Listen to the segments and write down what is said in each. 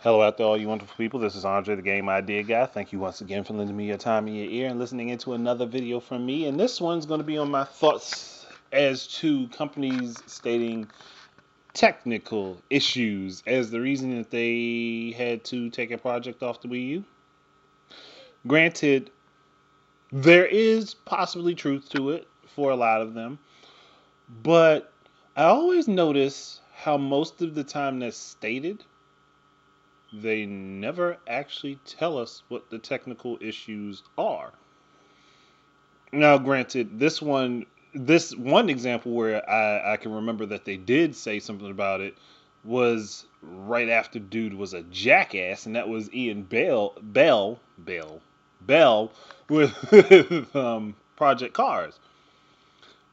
Hello out there, all you wonderful people. This is Andre, the Game Idea Guy. Thank you once again for lending me your time and your ear and listening into another video from me. And this one's going to be on my thoughts as to companies stating technical issues as the reason that they had to take a project off the Wii U. Granted, there is possibly truth to it for a lot of them, but I always notice how most of the time that's stated they never actually tell us what the technical issues are. Now, granted, this one example where I can remember that they did say something about it was right after dude was a jackass, and that was Ian Bell with Project Cars.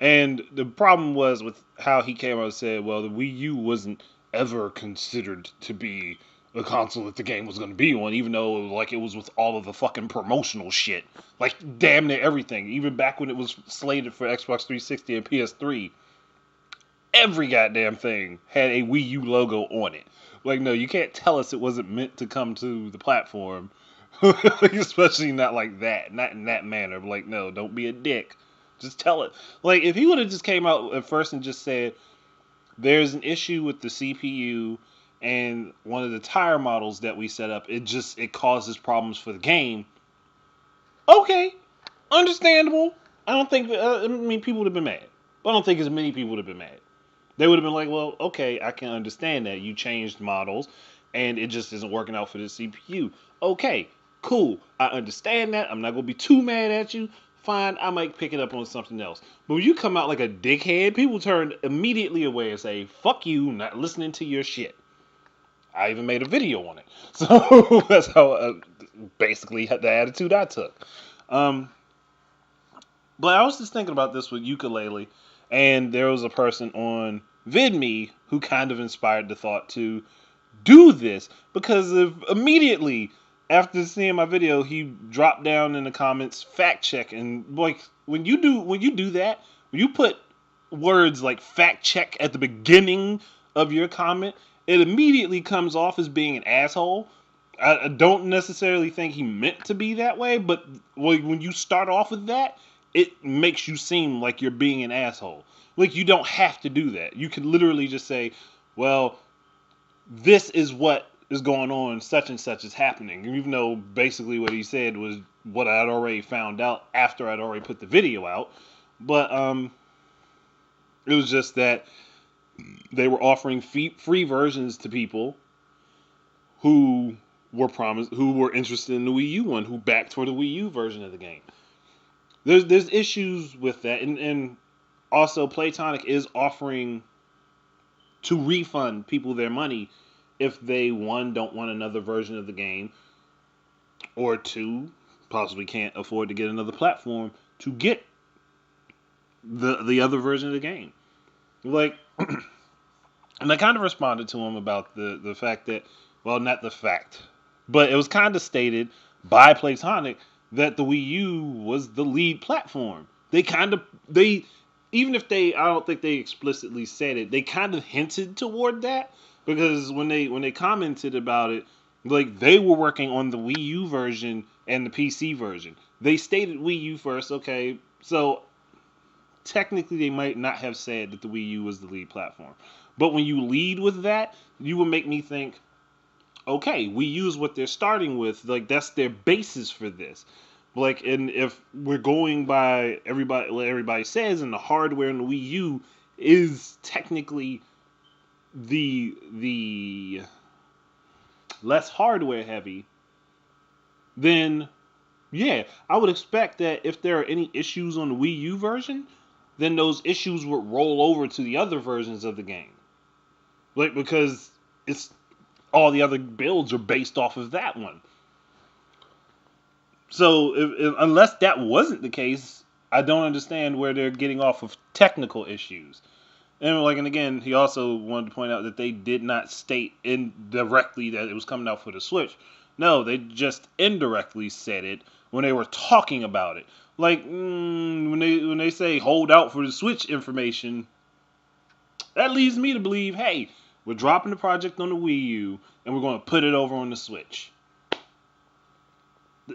And the problem was with how he came out and said, well, the Wii U wasn't ever considered to be the console that the game was going to be on, even though like it was with all of the fucking promotional shit, like damn near everything. Even back when it was slated for Xbox 360 and PS3, every goddamn thing had a Wii U logo on it. Like, no, you can't tell us it wasn't meant to come to the platform, especially not like that, not in that manner. Like, no, don't be a dick. Just tell it. Like, if he would have just came out at first and just said, there's an issue with the CPU and one of the tire models that we set up, it causes problems for the game. Okay, understandable. I don't think I mean people would have been mad, but I don't think as many people would have been mad. They would have been like, well, okay, I can understand that you changed models and it just isn't working out for the CPU. Okay, cool. I understand that. I'm not gonna be too mad at you. Fine, I might pick it up on something else. But when you come out like a dickhead, people turn immediately away and say, fuck you, not listening to your shit. I even made a video on it. So that's how basically the attitude I took. Um, but I was just thinking about this with Yooka-Laylee, and there was a person on VidMe who kind of inspired the thought to do this because of immediately after seeing my video, he dropped down in the comments fact check, and like when you do that, when you put words like fact check at the beginning of your comment, it immediately comes off as being an asshole. I don't necessarily think he meant to be that way, but when you start off with that, it makes you seem like you're being an asshole. Like, you don't have to do that. You can literally just say, well, this is what is going on, such and such is happening. Even though basically what he said was what I'd already found out after I'd already put the video out. But it was just that they were offering free versions to people who who were interested in the Wii U one, who backed for the Wii U version of the game. There's issues with that, and also Playtonic is offering to refund people their money if they, one, don't want another version of the game, or two, possibly can't afford to get another platform to get the other version of the game. Like, and I kind of responded to him about the fact that, well, not the fact, but it was kind of stated by Playtonic that the Wii U was the lead platform. They even if I don't think they explicitly said it, they kind of hinted toward that because when they commented about it, like they were working on the Wii U version and the PC version. They stated Wii U first, okay, so technically they might not have said that the Wii U was the lead platform. But when you lead with that, you will make me think, okay, Wii U is what they're starting with. Like, that's their basis for this. Like, and if we're going by what everybody says, and the hardware in the Wii U is technically the less hardware heavy, then yeah, I would expect that if there are any issues on the Wii U version, then those issues would roll over to the other versions of the game. Like, because it's all the other builds are based off of that one. So unless that wasn't the case, I don't understand where they're getting off of technical issues. And again, he also wanted to point out that they did not state indirectly that it was coming out for the Switch. No, they just indirectly said it when they were talking about it. Like when they say hold out for the Switch information, that leads me to believe, hey, We're dropping the project on the Wii U, and we're going to put it over on the Switch.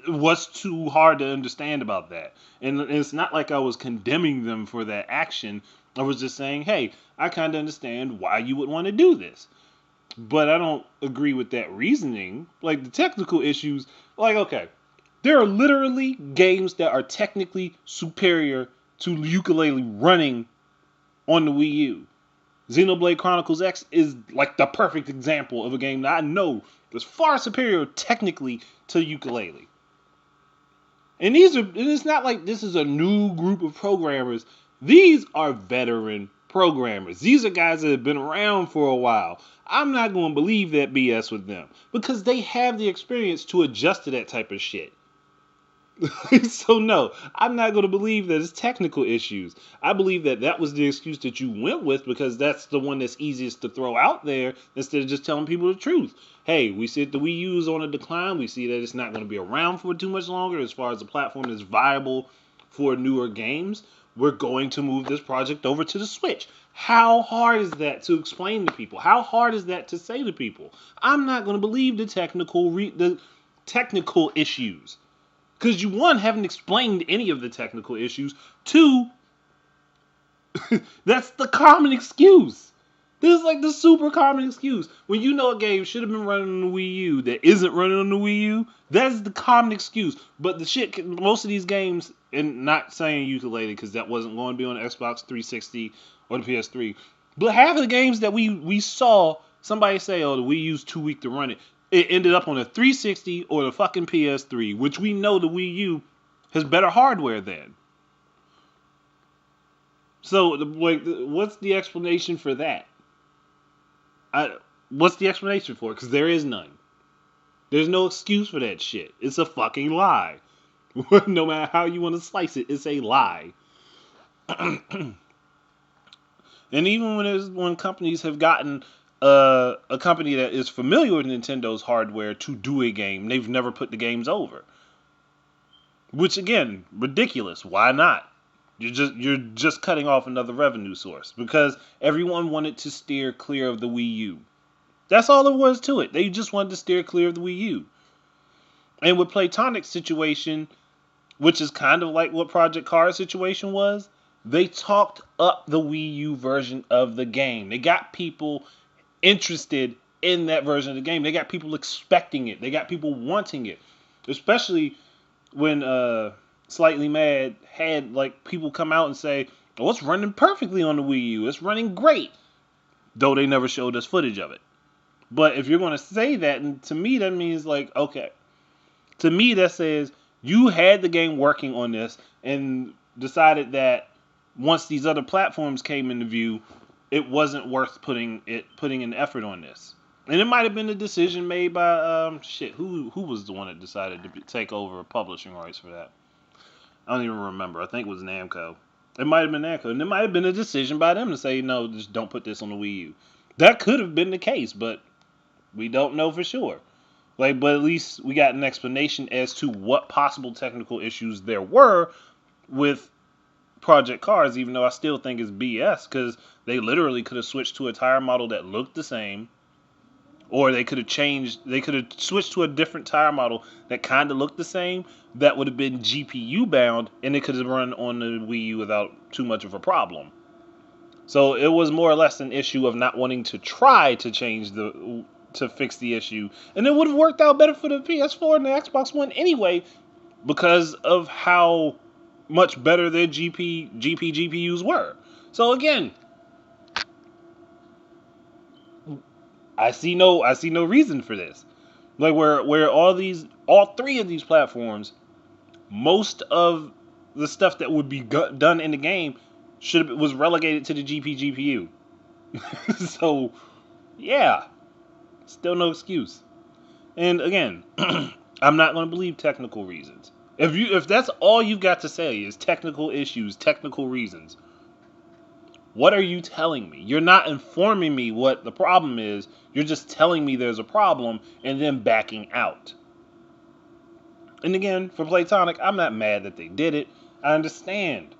What's too hard to understand about that? And it's not like I was condemning them for that action. I was just saying, hey, I kind of understand why you would want to do this. But I don't agree with that reasoning. Like, the technical issues, like, okay, there are literally games that are technically superior to Yooka-Laylee running on the Wii U. Xenoblade Chronicles X is like the perfect example of a game that I know is far superior technically to Yooka-Laylee. And it's not like this is a new group of programmers. These are veteran programmers. These are guys that have been around for a while. I'm not going to believe that BS with them because they have the experience to adjust to that type of shit. So no, I'm not going to believe that it's technical issues. I believe that that was the excuse that you went with because that's the one that's easiest to throw out there instead of just telling people the truth. Hey, we see that the Wii U is on a decline. We see that it's not going to be around for too much longer as far as the platform is viable for newer games. We're going to move this project over to the Switch. How hard is that to explain to people? How hard is that to say to people? I'm not going to believe the technical issues. Because you, one, haven't explained any of the technical issues. Two, that's the common excuse. This is like the super common excuse. When you know a game should have been running on the Wii U that isn't running on the Wii U, that's the common excuse. But the shit, most of these games, and not saying Yooka-Laylee because that wasn't going to be on the Xbox 360 or the PS3, but half of the games that we saw somebody say, oh, the Wii U's too weak to run it. It ended up on a 360 or the fucking PS3, which we know the Wii U has better hardware than. So, what's the explanation for that? What's the explanation for it? Because there is none. There's no excuse for that shit. It's a fucking lie. No matter how you want to slice it, it's a lie. And even when companies have gotten a company that is familiar with Nintendo's hardware to do a game, they've never put the games over. Which again, ridiculous. Why not? You're just cutting off another revenue source because everyone wanted to steer clear of the Wii U. That's all there was to it. They just wanted to steer clear of the Wii U. And with Playtonic's situation, which is kind of like what Project Cars' situation was, they talked up the Wii U version of the game. They got people interested in that version of the game. They got people expecting it. They got people wanting it. Especially when Slightly Mad had like people come out and say, oh, it's running perfectly on the Wii U. It's running great. Though they never showed us footage of it. But if you're going to say that, and to me that means like, okay. To me that says you had the game working on this and decided that once these other platforms came into view, it wasn't worth putting an effort on this. And it might have been a decision made by who was the one that decided to take over publishing rights for that? I don't even remember. I think it was Namco. It might have been Namco, and it might have been a decision by them to say no, just don't put this on the Wii U. That could have been the case, but we don't know for sure. But at least we got an explanation as to what possible technical issues there were with Project Cars, even though I still think it's BS because they literally could have switched to a tire model that looked the same, or they could have switched to a different tire model that kind of looked the same that would have been GPU bound and it could have run on the Wii U without too much of a problem. So it was more or less an issue of not wanting to try to fix the issue, and it would have worked out better for the PS4 and the Xbox One anyway because of how much better their GPUs were. So again, I see no reason for this. Like where all three of these platforms, most of the stuff that would be done in the game was relegated to the GPU. So yeah, still no excuse. And again, I'm not going to believe technical reasons. If that's all you've got to say is technical issues, technical reasons, what are you telling me? You're not informing me what the problem is. You're just telling me there's a problem and then backing out. And again, for Playtonic, I'm not mad that they did it. I understand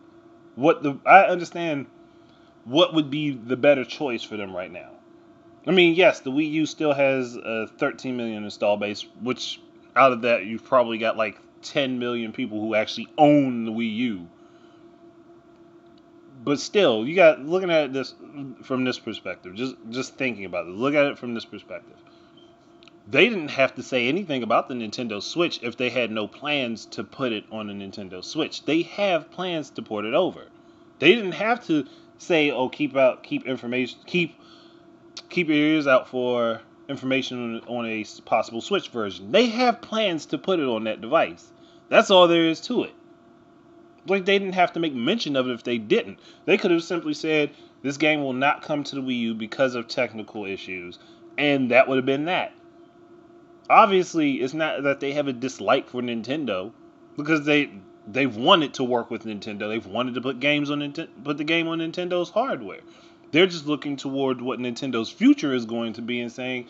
what would be the better choice for them right now. I mean, yes, the Wii U still has a 13 million install base, which out of that you've probably got like 10 million people who actually own the Wii U. But still, you got looking at this from this perspective. Just thinking about it, look at it from this perspective. They didn't have to say anything about the Nintendo Switch if they had no plans to put it on the Nintendo Switch. They have plans to port it over. They didn't have to say, "Oh, keep information, keep your ears out for information on a possible Switch version." They have plans to put it on that device. That's all there is to it. Like, they didn't have to make mention of it if they didn't. They could have simply said, "This game will not come to the Wii U because of technical issues," and that would have been that. Obviously, it's not that they have a dislike for Nintendo, because they've wanted to work with Nintendo. They've wanted to put the game on Nintendo's hardware. They're just looking toward what Nintendo's future is going to be and saying,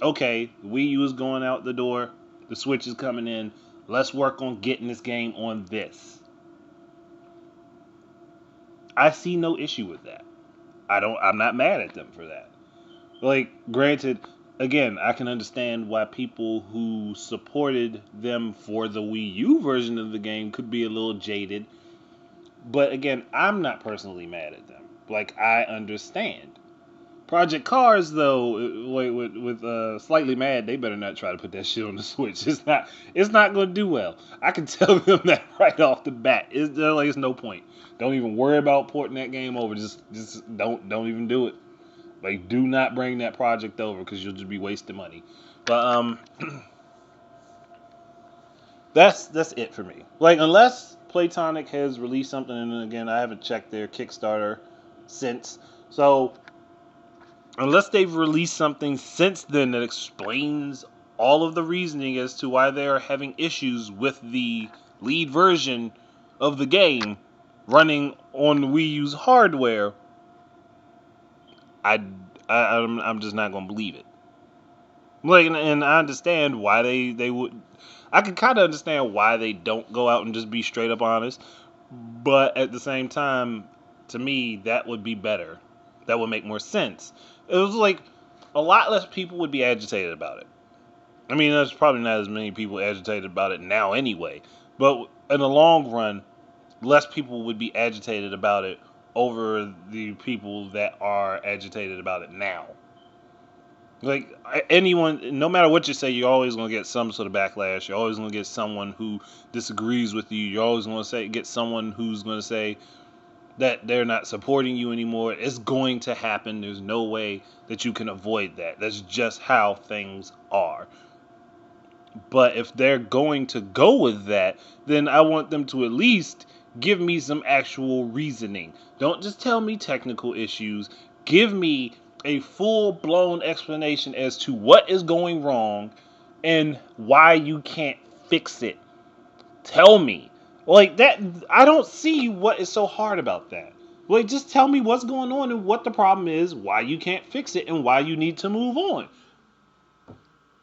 "Okay, the Wii U is going out the door. The Switch is coming in. Let's work on getting this game on this." I see no issue with that. I'm not mad at them for that. Like, granted, again, I can understand why people who supported them for the Wii U version of the game could be a little jaded. But again, I'm not personally mad at them. Like, I understand. Project Cars, though, with Slightly Mad, they better not try to put that shit on the Switch. It's not going to do well. I can tell them that right off the bat. It's no point. Don't even worry about porting that game over. Just don't even do it. Like, do not bring that project over because you'll just be wasting money. But that's it for me. Like, unless Playtonic has released something, and again, I haven't checked their Kickstarter since. So unless they've released something since then that explains all of the reasoning as to why they are having issues with the lead version of the game running on Wii U's hardware, I, I'm just not gonna believe it. Like, and I understand why they would. I can kind of understand why they don't go out and just be straight up honest, but at the same time, to me, that would be better. That would make more sense. It was like a lot less people would be agitated about it. I mean, there's probably not as many people agitated about it now anyway, but in the long run, less people would be agitated about it over the people that are agitated about it now. Like, anyone, no matter what you say, you're always gonna get some sort of backlash. You're always gonna get someone who disagrees with you. You're always gonna get someone who's gonna say that they're not supporting you anymore. It's going to happen. There's no way that you can avoid that. That's just how things are. But if they're going to go with that, then I want them to at least give me some actual reasoning. Don't just tell me technical issues. Give me a full blown explanation as to what is going wrong and why you can't fix it. Tell me. Like that, I don't see what is so hard about that. Like, just tell me what's going on and what the problem is, why you can't fix it, and why you need to move on.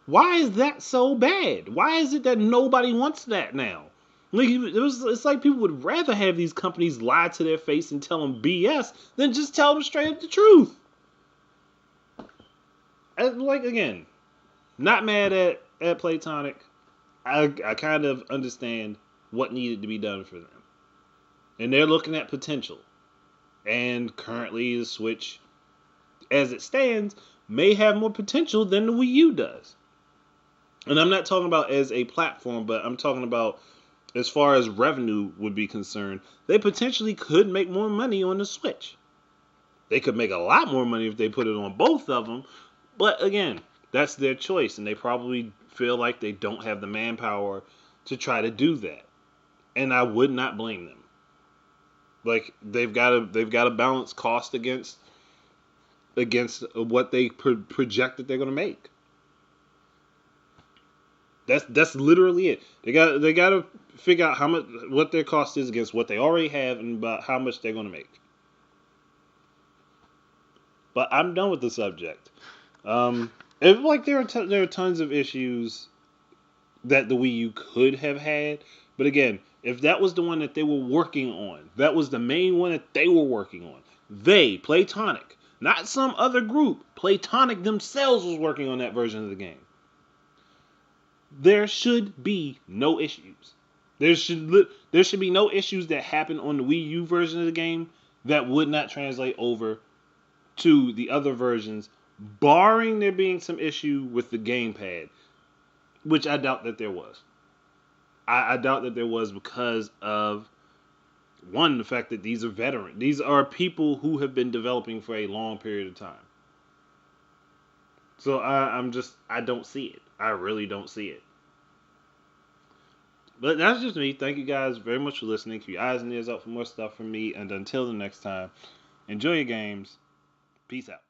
Why is that so bad? Why is it that nobody wants that now? Like, it's like people would rather have these companies lie to their face and tell them BS than just tell them straight up the truth. And like, again, not mad at Playtonic. I kind of understand what needed to be done for them. And they're looking at potential. And currently, the Switch, as it stands, may have more potential than the Wii U does. And I'm not talking about as a platform, but I'm talking about as far as revenue would be concerned. They potentially could make more money on the Switch. They could make a lot more money if they put it on both of them. But again, that's their choice, and they probably feel like they don't have the manpower to try to do that. And I would not blame them. Like, they've got to balance cost against what they project that they're going to make. That's literally it. They got to figure out how much what their cost is against what they already have and about how much they're going to make. But I'm done with the subject. Like, there are tons of issues that the Wii U could have had, but again, if that was the one that they were working on, that was the main one that they were working on. They, Playtonic, not some other group. Playtonic themselves was working on that version of the game. There should be no issues. There should be no issues that happen on the Wii U version of the game that would not translate over to the other versions, barring there being some issue with the gamepad, which I doubt that there was. I doubt that there was because of one, the fact that these are veterans. These are people who have been developing for a long period of time. So I don't see it. I really don't see it. But that's just me. Thank you guys very much for listening. Keep your eyes and ears out for more stuff from me. And until the next time, enjoy your games. Peace out.